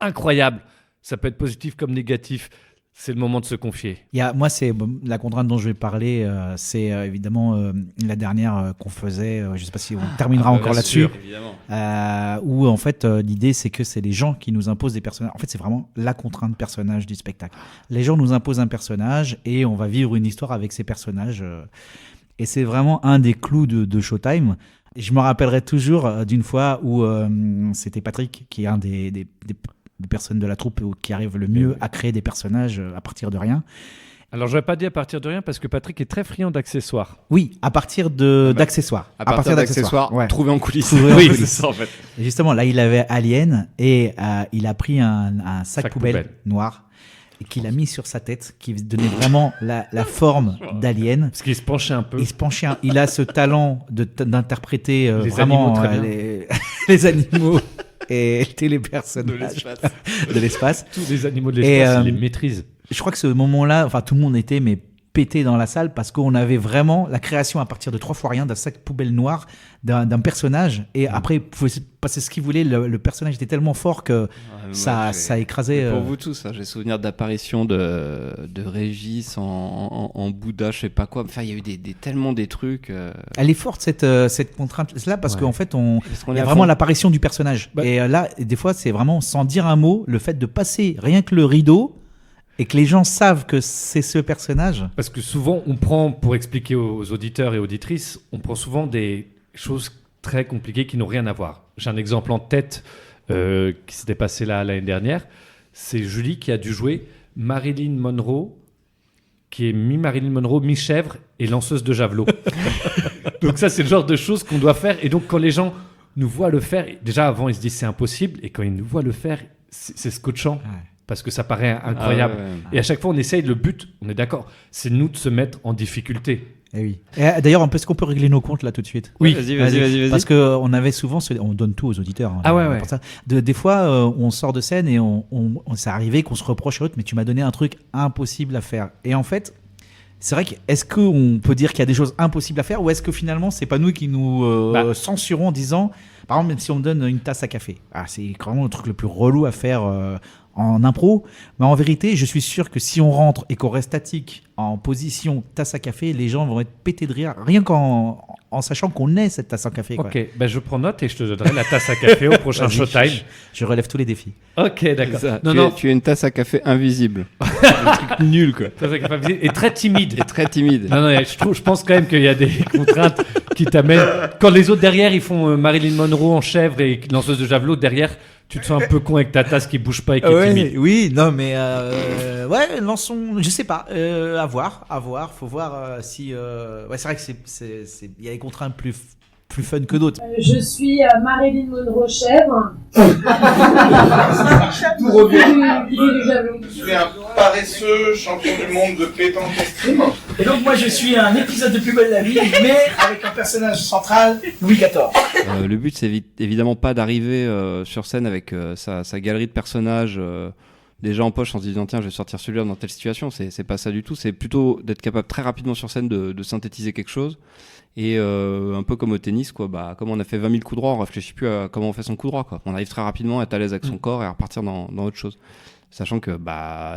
incroyable. Ça peut être positif comme négatif. C'est le moment de se confier. Moi, c'est la contrainte dont je vais parler, c'est évidemment la dernière qu'on faisait. Je ne sais pas si on terminera encore bien là-dessus. sûr. Où en fait, l'idée, c'est que c'est les gens qui nous imposent des personnages. En fait, c'est vraiment la contrainte personnage du spectacle. Les gens nous imposent un personnage et on va vivre une histoire avec ces personnages. Et c'est vraiment un des clous de Showtime. Je me rappellerai toujours d'une fois où c'était Patrick, qui est un des personnes de la troupe qui arrive le mieux à créer des personnages à partir de rien. Alors, j'aurais pas dit à partir de rien parce que Patrick est très friand d'accessoires. Oui, à partir d'accessoires. À partir d'accessoires, ouais. trouvés en coulisses. Trouvés en Oui, coulisses. c'est ça en fait. Et justement, là, il avait Alien et il a pris un sac poubelle noir et qu'il a mis sur sa tête, qui donnait vraiment la forme d'Alien. Parce qu'il se penchait un peu. Il a ce talent d'interpréter Les vraiment animaux, très bien. les animaux et les personnages de l'espace. Tous les animaux de l'espace, il les maîtrise. Je crois que ce moment-là, enfin, tout le monde était pété dans la salle parce qu'on avait vraiment la création à partir de 3 fois rien d'un sac poubelle noir d'un personnage et après il pouvait passer ce qu'il voulait. Le personnage était tellement fort que ça écrasait. Pour vous tous, j'ai souvenir d'apparitions de Régis en Bouddha, je sais pas quoi. Enfin, il y a eu tellement des trucs. Elle est forte cette contrainte-là parce qu'en fait il y a vraiment l'apparition du personnage. Bah, et là, des fois, c'est vraiment sans dire un mot, le fait de passer rien que le rideau. Et que les gens savent que c'est ce personnage. Parce que souvent, on prend, pour expliquer aux auditeurs et auditrices, on prend souvent des choses très compliquées qui n'ont rien à voir. J'ai un exemple en tête qui s'était passé là l'année dernière. C'est Julie qui a dû jouer Marilyn Monroe, qui est mi-Marilyn Monroe, mi-chèvre et lanceuse de javelot. Donc ça, c'est le genre de choses qu'on doit faire. Et donc, quand les gens nous voient le faire, déjà avant, ils se disent c'est impossible. Et quand ils nous voient le faire, c'est scotchant. Ouais. Parce que ça paraît incroyable. Et à chaque fois, on essaye, le but, on est d'accord, c'est nous de se mettre en difficulté. Et oui. Et d'ailleurs, est-ce qu'on peut régler nos comptes là tout de suite ? Oui, vas-y. Parce qu'on avait souvent, on donne tout aux auditeurs. Ouais. Pour ça. Des fois, on sort de scène et on c'est arrivé qu'on se reproche à l'autre, mais tu m'as donné un truc impossible à faire. Et en fait, c'est vrai est-ce qu'on peut dire qu'il y a des choses impossibles à faire ou est-ce que finalement, c'est pas nous qui nous censurons en disant, par exemple, même si on me donne une tasse à café, c'est vraiment le truc le plus relou à faire en impro, mais en vérité, je suis sûr que si on rentre et qu'on reste statique en position tasse à café, les gens vont être pétés de rire, rien qu'en sachant qu'on est cette tasse à café. Quoi. Ok, je prends note et je te donnerai la tasse à café au prochain Showtime. Je relève tous les défis. Ok, d'accord. Tu es une tasse à café invisible. Un truc nul, quoi. Tasse à café invisible et très timide. Non, je pense quand même qu'il y a des contraintes qui t'amènent. Quand les autres derrière, ils font Marilyn Monroe en chèvre et lanceuse de javelot, derrière, tu te sens un peu con avec ta tasse qui bouge pas et qui est timide. Oui, non, mais lançons, je sais pas, à voir, faut voir si. C'est vrai que il y a des contraintes plus fun que d'autres. Je suis Marilyn Monroe chèvre. Tout revient. Du javelot. Je suis un paresseux champion du monde de pétanque escrime. Et donc moi je suis un épisode de Plus belle la vie, mais avec un personnage central, Louis XIV. Le but c'est évidemment pas d'arriver sur scène avec sa galerie de personnages déjà en poche en se disant tiens je vais sortir celui-là dans telle situation, c'est pas ça du tout, c'est plutôt d'être capable très rapidement sur scène de synthétiser quelque chose. Et un peu comme au tennis, quoi, comme on a fait 20 000 coups droits, on réfléchit plus à comment on fait son coup droit, quoi. On arrive très rapidement à être à l'aise avec son corps et à repartir dans autre chose. Sachant que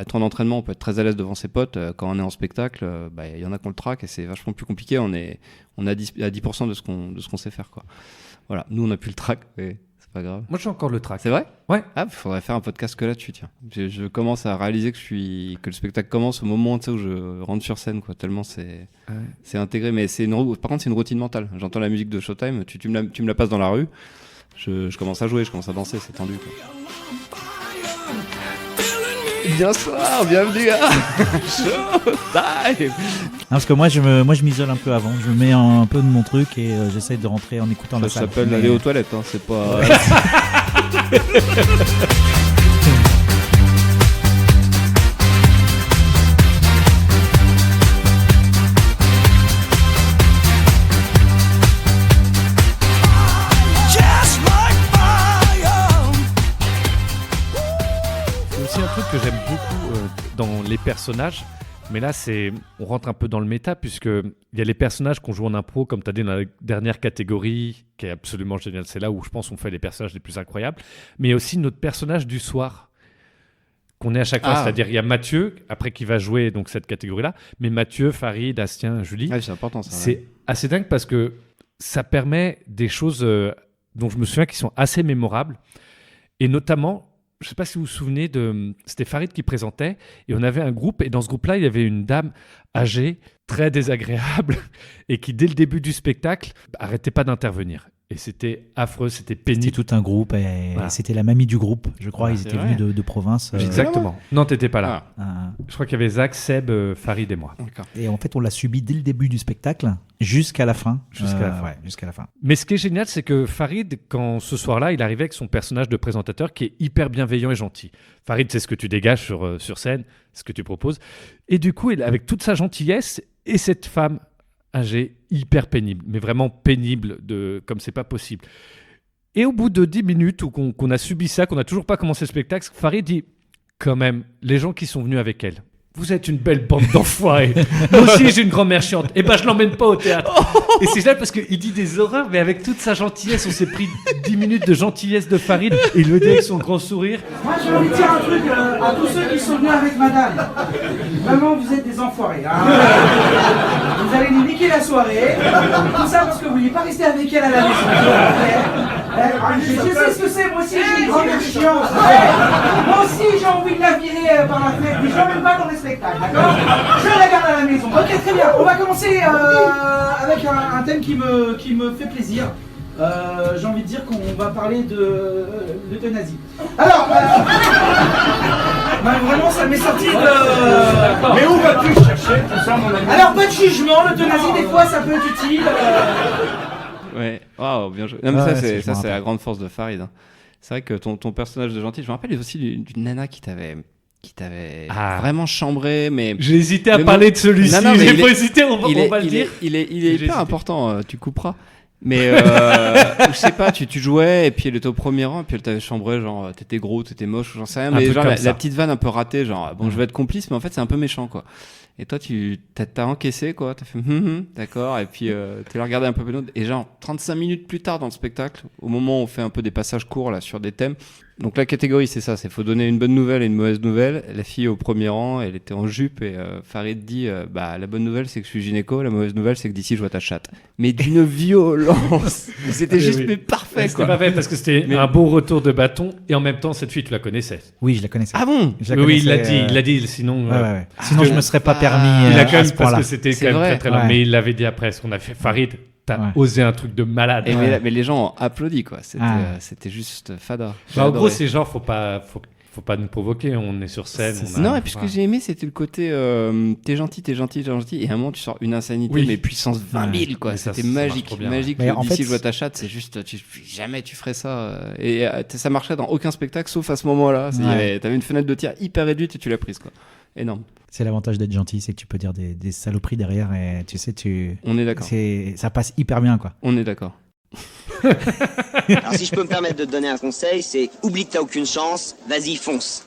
être en entraînement, on peut être très à l'aise devant ses potes. Quand on est en spectacle, y en a qui ont le trac et c'est vachement plus compliqué. On est à 10% de ce qu'on sait faire, quoi. Voilà, nous on a plus le trac, mais c'est pas grave. Moi j'ai encore le trac. C'est vrai ? Ouais. Faudrait faire un podcast que là-dessus, tiens. Je commence à réaliser que le spectacle commence au moment où je rentre sur scène, quoi. Tellement c'est intégré, mais par contre c'est une routine mentale. J'entends la musique de Showtime, tu me la passes dans la rue, je commence à jouer, je commence à danser, c'est tendu, quoi. Bonsoir, bienvenue à Showtime. Parce que moi je m'isole un peu avant, je mets un peu de mon truc et j'essaie de rentrer en écoutant la salle. Ça s'appelle aller aux toilettes, hein, c'est pas... C'est un truc que j'aime beaucoup dans les personnages, mais là on rentre un peu dans le méta puisque il y a les personnages qu'on joue en impro, comme tu as dit dans la dernière catégorie, qui est absolument géniale. C'est là où je pense qu'on fait les personnages les plus incroyables, mais il y a aussi notre personnage du soir qu'on est à chaque fois, c'est-à-dire il y a Mathieu après qui va jouer donc cette catégorie-là, mais Mathieu, Farid, Astien, Julie, c'est important ça. C'est assez dingue parce que ça permet des choses dont je me souviens qui sont assez mémorables et notamment. Je ne sais pas si vous vous souvenez, c'était Farid qui présentait, et on avait un groupe, et dans ce groupe-là, il y avait une dame âgée, très désagréable, et qui, dès le début du spectacle, arrêtait pas d'intervenir. Et c'était affreux, c'était C'était pénible. tout un groupe et Voilà. c'était la mamie du groupe. Je crois Voilà, ils c'est étaient vrai. venus de province. Exactement. Non, t'étais pas là. Ah, Je crois qu'il y avait Zach, Seb, Farid et moi. d'accord. Et en fait, on l'a subi dès le début du spectacle jusqu'à la fin. Jusqu'à la fin. Ouais, jusqu'à la fin. Mais ce qui est génial, c'est que Farid, quand ce soir-là, il arrivait avec son personnage de présentateur qui est hyper bienveillant et gentil. Farid, c'est ce que tu dégages sur scène, ce que tu proposes. Et du coup, avec toute sa gentillesse et cette femme âgée hyper pénible, mais vraiment pénible, comme c'est pas possible. Et au bout de 10 minutes où qu'on a subi ça, qu'on n'a toujours pas commencé le spectacle, Farid dit quand même, les gens qui sont venus avec elle, vous êtes une belle bande d'enfoirés. Moi aussi, j'ai une grand-mère chiante. Et ben, je l'emmène pas au théâtre. Et c'est génial parce qu'il dit des horreurs, mais avec toute sa gentillesse, on s'est pris 10 minutes de gentillesse de Farid. Et il le dit avec son grand sourire. Moi, j'ai envie de dire un truc à tous ceux qui sont venus avec madame. Vraiment, vous êtes des enfoirés. Hein. Vous allez nous niquer la soirée. Tout ça parce que vous vouliez pas rester avec elle à la maison. Je sais ce que c'est, moi aussi, j'ai une grand-mère chiante. Moi aussi, j'ai envie de la virer par la fenêtre, mais je l'emmène pas dans les spectacles, d'accord? Je la garde à la maison. Ok, très bien. On va commencer avec un thème qui me fait plaisir. J'ai envie de dire qu'on va parler de l'euthanasie. Alors, vraiment, ça m'est sorti de... Mais où vas-tu chercher tout ça, mon ami? Alors, pas de jugement, l'euthanasie, des fois, ça peut être utile. Ouais, waouh, bien joué. Non, mais Ouais, ça, je me c'est la rappelle. grande force de Farid. Hein. C'est vrai que ton personnage de gentil, je me rappelle aussi d'une nana qui t'avait vraiment chambré, mais... J'ai hésité à Mais parler bon- de celui-ci. Non, non, mais J'ai il pas est- hésité, on va le il dire. il est J'ai hyper hésité. important, tu couperas. Mais je sais pas, tu jouais et puis elle était au premier rang et puis elle t'avait chambré, genre t'étais gros, t'étais moche, j'en sais rien, Un mais truc genre comme la ça. petite vanne un peu ratée, genre bon, je vais être complice, mais en fait c'est un peu méchant quoi. Et toi t'as encaissé quoi, t'as fait d'accord, et puis t'es regardé un peu plus et genre 35 minutes plus tard dans le spectacle, au moment où on fait un peu des passages courts là sur des thèmes. Donc la catégorie c'est ça, c'est faut donner une bonne nouvelle et une mauvaise nouvelle. La fille au premier rang, elle était en jupe et Farid dit bah la bonne nouvelle c'est que je suis gynéco, la mauvaise nouvelle c'est que d'ici je vois ta chatte. Mais d'une violence, c'était juste mais parfait C'était quoi. parfait parce que c'était un beau retour de bâton et en même temps cette fille tu la connaissais. Oui, je la connaissais. Ah bon? Je la Oui, connaissais, il l'a dit, sinon. Ouais, ouais. parce Sinon, que je me serais pas permis. il a quand à même ce parce point-là. que c'était C'est quand même vrai. très très long, Ouais. mais il l'avait dit après ce qu'on a fait. Farid, t'as osé un truc de malade. Et Ouais. mais les gens ont applaudi quoi. C'était Ah. c'était juste fada. Bah, en J'ai gros, adoré. c'est genre faut pas nous provoquer. On est sur scène. on a- Non, et puis ce que voilà. j'ai aimé, c'était le côté t'es gentil, et à un moment tu sors une insanité, Oui. mais puissance 20 000, quoi. Mais ça, C'était ça marche magique, trop bien, magique. ouais. Mais en D'ici fait, je vois ta chatte, c'est juste, jamais tu ferais ça. Et ça marcherait dans aucun spectacle sauf à ce moment-là. Ouais. T'avais une fenêtre de tir hyper réduite et tu l'as prise, quoi. Énorme. C'est l'avantage d'être gentil, c'est que tu peux dire des saloperies derrière et tu sais, On est d'accord. ça passe hyper bien, quoi. On est d'accord. Alors si je peux me permettre de te donner un conseil, c'est oublie que t'as aucune chance, vas-y fonce.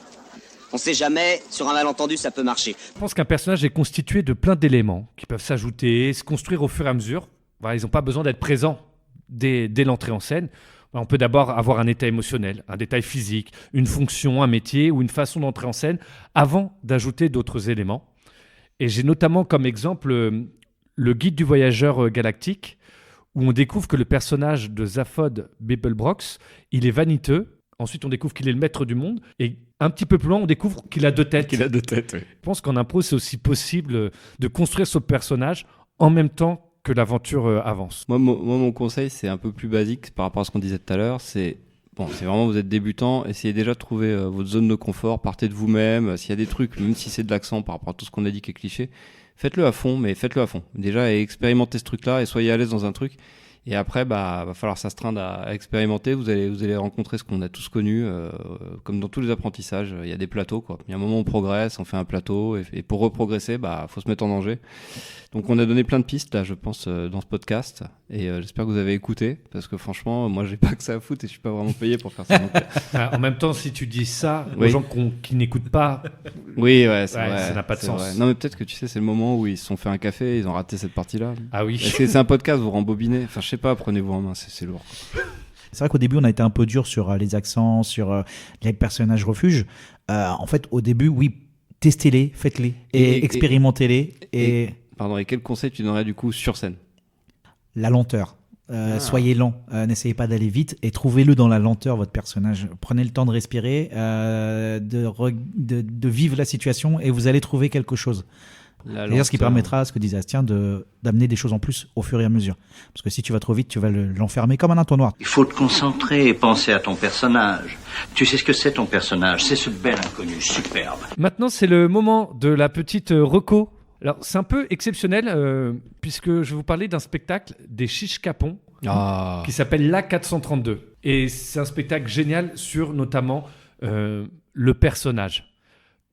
On sait jamais, sur un malentendu ça peut marcher. Je pense qu'un personnage est constitué de plein d'éléments qui peuvent s'ajouter, se construire au fur et à mesure. Voilà, ils n'ont pas besoin d'être présents dès l'entrée en scène. On peut d'abord avoir un état émotionnel, un détail physique, une fonction, un métier ou une façon d'entrer en scène avant d'ajouter d'autres éléments. Et j'ai notamment comme exemple le guide du voyageur galactique où on découvre que le personnage de Zaphod Beeblebrox, il est vaniteux. Ensuite, on découvre qu'il est le maître du monde. Et un petit peu plus loin, on découvre qu'il a deux têtes. Qu'il a deux têtes, oui. Je pense qu'en impro, c'est aussi possible de construire ce personnage en même temps que l'aventure avance. Moi, mon conseil, c'est un peu plus basique par rapport à ce qu'on disait tout à l'heure. C'est vraiment vous êtes débutant, essayez déjà de trouver votre zone de confort, partez de vous-même. S'il y a des trucs, même si c'est de l'accent par rapport à tout ce qu'on a dit qui est cliché, faites-le à fond, mais faites-le à fond. Déjà, expérimentez ce truc-là et soyez à l'aise dans un truc. Et après, va falloir s'astreindre à expérimenter. Vous allez rencontrer ce qu'on a tous connu, comme dans tous les apprentissages. Il y a des plateaux, quoi. Il y a un moment où on progresse, on fait un plateau, et pour reprogresser, faut se mettre en danger. Donc, on a donné plein de pistes, là, je pense, dans ce podcast. Et j'espère que vous avez écouté, parce que franchement, moi, j'ai pas que ça à foutre et je suis pas vraiment payé pour faire ça. Donc, En même temps, si tu dis ça aux Oui. gens qui n'écoutent pas, oui, ouais, c'est vrai. ça n'a pas de c'est sens. vrai. Non, mais peut-être que tu sais, c'est le moment où ils se sont fait un café, ils ont raté cette partie-là. Ah oui. Et c'est un podcast, vous rembobinez. Enfin, je sais pas, prenez-vous en main, c'est lourd, quoi. C'est vrai qu'au début, on a été un peu dur sur les accents, sur les personnages refuges. En fait, au début, oui, testez-les, faites-les et expérimentez-les. Et quel conseil tu donnerais du coup sur scène? la lenteur. Soyez lent, n'essayez pas d'aller vite et trouvez-le dans la lenteur, votre personnage. Prenez le temps de respirer, de vivre la situation et vous allez trouver quelque chose. D'ailleurs, ce qui permettra, ce que disait Astien, d'amener des choses en plus au fur et à mesure. Parce que si tu vas trop vite, tu vas l'enfermer comme un entonnoir. Il faut te concentrer et penser à ton personnage. Tu sais ce que c'est ton personnage, c'est ce bel inconnu superbe. Maintenant, c'est le moment de la petite reco. Alors, c'est un peu exceptionnel puisque je vais vous parler d'un spectacle des Chiches Capon qui s'appelle l'A432. Et c'est un spectacle génial sur notamment le personnage.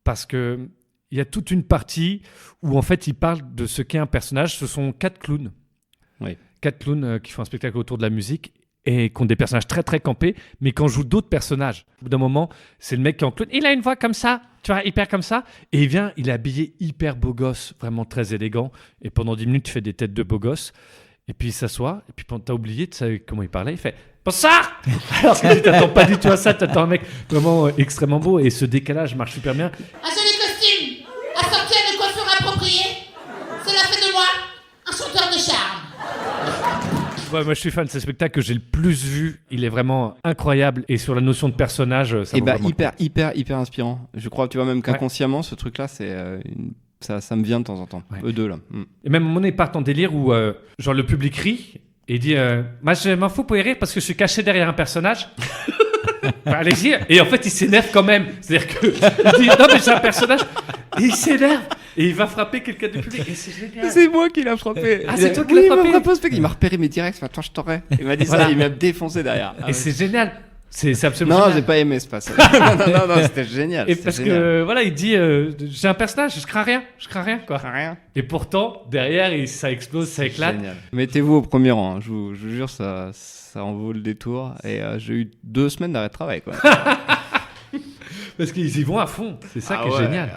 Parce qu'il y a toute une partie où en fait il parle de ce qu'est un personnage. Ce sont 4 clowns. Oui. 4 clowns qui font un spectacle autour de la musique et qui ont des personnages très très campés, mais qui en jouent d'autres personnages. Au bout d'un moment, c'est le mec qui est en clown. Il a une voix comme ça, tu vois, hyper comme ça. Et il est habillé hyper beau gosse, vraiment très élégant. Et pendant 10 minutes, il fait des têtes de beau gosse. Et puis il s'assoit. Et puis quand t'as oublié, tu sais comment il parlait, il fait bonsoir. Alors que tu t'attends pas du tout à ça, t'attends un mec vraiment extrêmement beau. Et ce décalage marche super bien. Un joli costume, assorti à une coiffure appropriée. Cela fait de moi un chanteur de charme. Ouais, moi je suis fan de ce spectacle que j'ai le plus vu. Il est vraiment incroyable. Et sur la notion de personnage, ça hyper inspirant. Je crois, tu vois, même qu'inconsciemment, ce truc-là, c'est ça me vient de temps en temps. Eux deux, là. Et même à un moment donné, ils partent en délire où genre le public rit et dit moi je m'en fous pour y rire parce que je suis caché derrière un personnage. Allez-y. Et en fait, il s'énerve quand même. C'est-à-dire que il dit non mais j'ai un personnage. Et il s'énerve. Et il va frapper quelqu'un du public. Et c'est génial. C'est moi qui l'ai frappé. Ah, c'est toi qui l'as frappé. Il m'a repéré mes directs. Toi, je t'aurais. Il m'a dit ça. Il m'a défoncé derrière. Et c'est génial. C'est absolument non, génial. J'ai pas aimé ce passage. non, c'était génial. Et parce que voilà, il dit j'ai un personnage, je crains rien quoi. Rien. Et pourtant derrière, ça explose, ça éclate. Génial. Mettez-vous au premier rang. Hein. Je vous jure, ça en vaut le détour. Et j'ai eu 2 semaines d'arrêt de travail, quoi. Parce qu'ils y vont à fond, c'est ça qui est génial.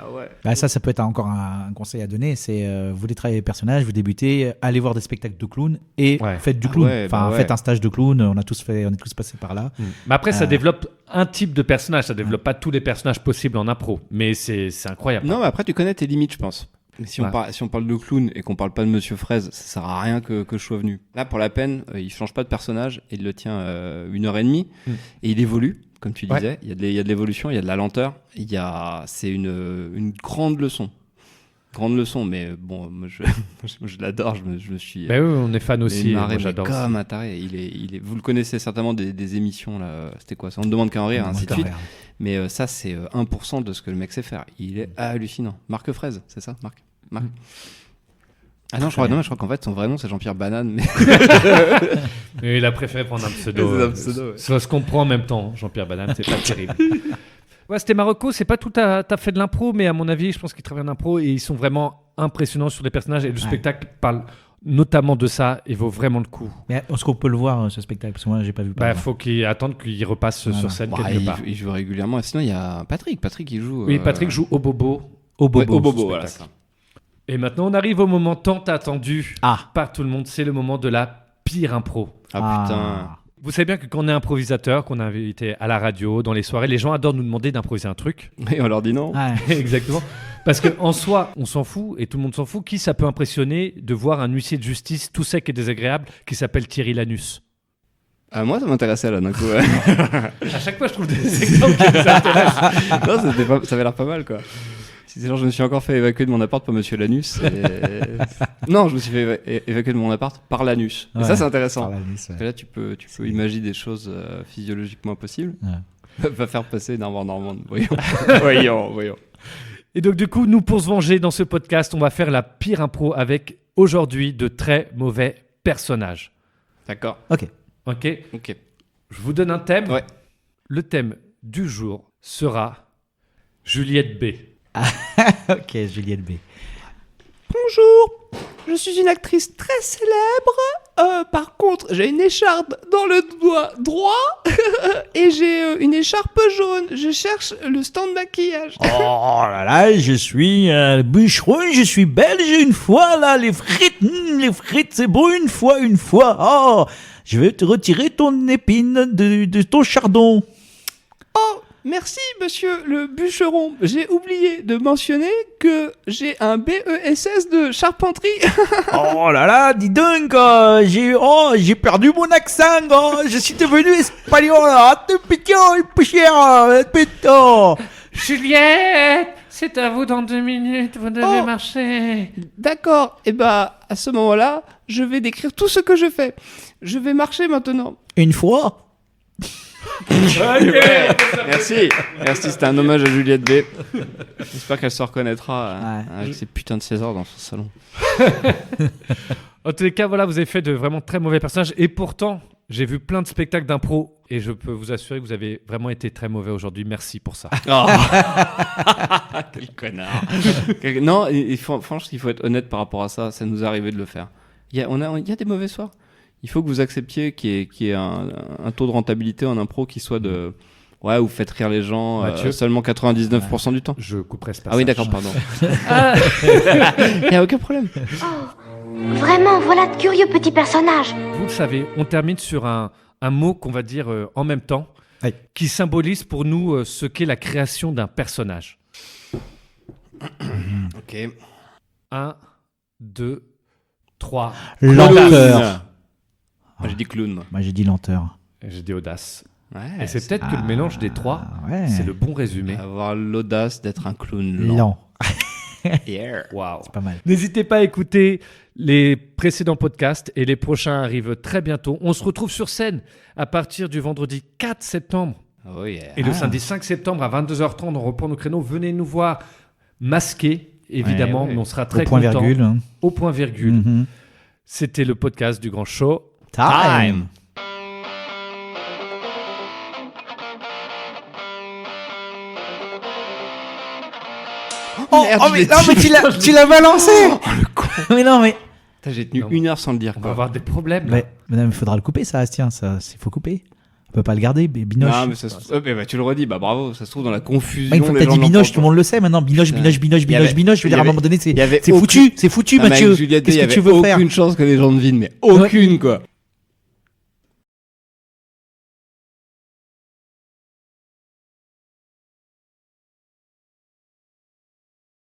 Bah ça peut être encore un conseil à donner, c'est vous voulez travailler les personnages, vous débutez, allez voir des spectacles de clown et faites du clown. Faites un stage de clown, on est tous passés par là. Mais après, ça développe un type de personnage, ça développe pas tous les personnages possibles en impro, mais c'est incroyable. Non, mais après, tu connais tes limites, je pense. Si on parle de clown et qu'on parle pas de Monsieur Fraise, ça sert à rien que je sois venu. Là, pour la peine, il change pas de personnage, il le tient 1h30 et il évolue. Comme tu disais, il y a de l'évolution, il y a de la lenteur, c'est une grande leçon. Grande leçon, mais bon, moi je l'adore, je me suis... Bah oui, on est fan aussi, moi j'adore comme un taré. Vous le connaissez certainement des émissions, là, c'était quoi ça? On ne demande qu'à en rire, ainsi de suite. Mais ça, c'est 1% de ce que le mec sait faire. Il est hallucinant. Marc Fraise, c'est ça, Marc Ah non, je crois qu'en fait, son vrai nom, c'est Jean-Pierre Banane. Mais il a préféré prendre un pseudo. Ça se comprend en même temps, Jean-Pierre Banane, c'est pas terrible. Ouais, c'était Marocco, c'est pas tout à fait de l'impro, mais à mon avis, je pense qu'ils travaillent en impro et ils sont vraiment impressionnants sur les personnages. Et le spectacle parle notamment de ça et vaut vraiment le coup. Mais est-ce qu'on peut le voir, ce spectacle? Parce que moi, j'ai pas vu. Il faut qu'il attende qu'il repasse sur scène quelque part. Il joue régulièrement. Sinon, il y a Patrick qui joue. Oui, Patrick joue au Bobo. Au Bobo, voilà. Et maintenant, on arrive au moment tant attendu par tout le monde. C'est le moment de la pire impro. Ah putain. Vous savez bien que quand on est improvisateur, qu'on est invité à la radio, dans les soirées, les gens adorent nous demander d'improviser un truc. Et on leur dit non. Exactement. Parce qu'en soi, on s'en fout et tout le monde s'en fout. Qui ça peut impressionner de voir un huissier de justice tout sec et désagréable qui s'appelle Thierry Lanus? Moi, ça m'intéressait là d'un coup. À chaque fois, je trouve des exemples qui nous intéressent. Non, ça avait l'air pas mal, quoi. C'est genre, je me suis encore fait évacuer de mon appart par Monsieur Lanus. Non, je me suis fait évacuer de mon appart par l'anus. Et ça, c'est intéressant. Parce que là, tu peux imaginer des choses physiologiquement possibles. Va faire passer Normand. Voyons. Et donc, du coup, nous, pour se venger dans ce podcast, on va faire la pire impro avec aujourd'hui de très mauvais personnages. D'accord. Ok. Je vous donne un thème. Ouais. Le thème du jour sera Juliette B. Ok, Juliette B. Bonjour, je suis une actrice très célèbre. Par contre, j'ai une écharpe dans le doigt droit et j'ai une écharpe jaune. Je cherche le stand maquillage. Oh là là, je suis bûcheron, je suis belge une fois là, les frites, c'est bon une fois. Oh, je vais te retirer ton épine de ton chardon. Oh, merci, monsieur le bûcheron. J'ai oublié de mentionner que j'ai un BESS de charpenterie. Oh là là, dis donc, j'ai perdu mon accent. Je suis devenu espagnol. Putain. Juliette, c'est à vous dans 2 minutes, vous devez marcher. D'accord, et bah à ce moment-là, je vais décrire tout ce que je fais. Je vais marcher maintenant. Une fois. Merci, c'était un hommage à Juliette B. J'espère qu'elle se reconnaîtra avec ses putains de César dans son salon. En tous les cas, voilà, vous avez fait de vraiment très mauvais personnages. Et pourtant, j'ai vu plein de spectacles d'impro. Et je peux vous assurer que vous avez vraiment été très mauvais aujourd'hui. Merci pour ça. Oh. Quel connard. Non, franchement, il faut être honnête par rapport à ça. Ça nous est arrivé de le faire. Il y a des mauvais soirs. Il faut que vous acceptiez qu'il y ait un taux de rentabilité en impro qui soit de... Ouais, vous faites rire les gens seulement 99% du temps. Je couperai ce passage. Ah oui, d'accord, pardon. Il n'y a aucun problème. Vraiment, voilà de curieux petits personnages. Vous le savez, on termine sur un mot qu'on va dire en même temps, qui symbolise pour nous ce qu'est la création d'un personnage. Ok. 1, 2, 3. Lenteur. Moi j'ai dit clown. Moi j'ai dit lenteur. J'ai dit audace. Ouais, et c'est peut-être que le mélange des trois, c'est le bon résumé. Avoir l'audace d'être un clown lent. Yeah. Wow. C'est pas mal. N'hésitez pas à écouter les précédents podcasts et les prochains arrivent très bientôt. On se retrouve sur scène à partir du vendredi 4 septembre. Oh yeah. Et le samedi 5 septembre à 22h30, on reprend nos créneaux. Venez nous voir masqués, évidemment, mais on sera très contents. Au point virgule. Hein. Au point virgule. C'était le podcast du Grand Show Time. Oh, mais tu l'as balancé. Oh, le con. Mais non, mais... J'ai tenu 1 heure sans le dire. On va avoir des problèmes. Mais il faudra le couper, ça, Astien. Il faut couper. On peut pas le garder, Binoche. Non, mais ça se... tu le redis, bravo, ça se trouve dans la confusion. Une fois que t'as dit Binoche, tout le monde le sait maintenant. Binoche. Je veux dire, à un moment donné, c'est foutu, Mathieu. Juliette, Qu'est-ce que tu veux faire ? Il y avait aucune chance que les gens devinent, mais aucune, quoi.